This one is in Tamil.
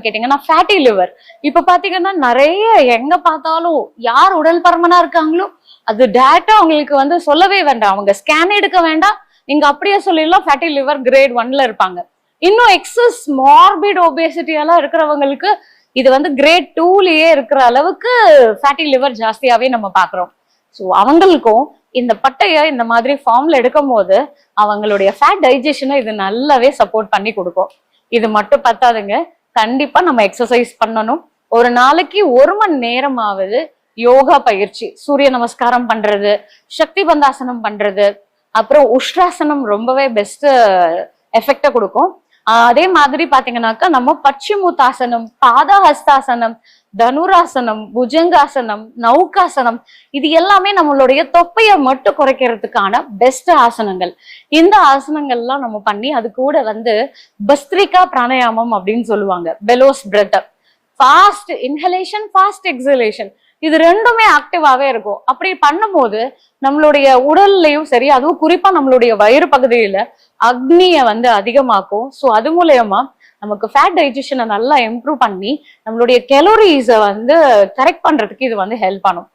கேட்டீங்கன்னா ஃபேட்டி லிவர். இப்ப பாத்தீங்கன்னா நிறைய எங்க பார்த்தாலும் யார் உடல் பருமனா இருக்காங்களோ அது டேரக்டா அவங்களுக்கு வந்து சொல்லவே வேண்டாம், அவங்க ஸ்கேன் எடுக்க வேண்டாம், நீங்க அப்படியே சொல்லிடலாம் ஃபேட்டி லிவர் கிரேட் 1ல இருப்பாங்க. இன்னும் எக்ஸஸ் மார்பிட் ஒபேசிட்டி எல்லாம் இருக்கிறவங்களுக்கு இது வந்து கிரேட் 2லயே இருக்கிற அளவுக்கு ஃபேட்டி லிவர் ஜாஸ்தியாவே நம்ம பாக்குறோம். ஸோ அவங்களுக்கும் இந்த பட்டைய இந்த மாதிரி ஃபார்ம்ல எடுக்கும் போது அவங்களுடைய ஃபேட் டைஜஷனை இது நல்லாவே சப்போர்ட் பண்ணி கொடுக்கும். இது மட்டும் பத்தாதுங்க, கண்டிப்பா நம்ம எக்ஸசைஸ் பண்ணணும். ஒரு நாளைக்கு 1 மணி நேரமாவது யோகா பயிற்சி, சூரிய நமஸ்காரம் பண்றது, சக்தி பந்தாசனம் பண்றது, அப்புறம் உஷ்ராசனம் ரொம்பவே பெஸ்ட் எஃபெக்ட கொடுக்கும். அதே மாதிரி பாத்தீங்கன்னாக்கா நம்ம பச்சிமுத்தாசனம், பாதஹஸ்தாசனம், தனுராசனம், புஜங்காசனம், நௌகாசனம், இது எல்லாமே நம்மளுடைய தொப்பையை மட்டும் குறைக்கிறதுக்கான பெஸ்ட் ஆசனங்கள். இந்த ஆசனங்கள்லாம் நம்ம பண்ணி அது கூட வந்து பஸ்திரிகா பிராணாயாமம் அப்படின்னு சொல்லுவாங்க, bellows breath, fast inhalation, fast exhalation, இது ரெண்டுமே ஆக்டிவாவே இருக்கும். அப்படி பண்ணும்போது நம்மளுடைய உடல்லையும் சரி, அதுவும் குறிப்பா நம்மளுடைய வயிறு பகுதியில அக்னியை வந்து அதிகமாக்கும். ஸோ அது மூலயமா நமக்கு ஃபேட் டைஜஷனை நல்லா இம்ப்ரூவ் பண்ணி நம்மளுடைய கெலோரிஸை வந்து கரெக்ட் பண்றதுக்கு இது வந்து ஹெல்ப் பண்ணும்.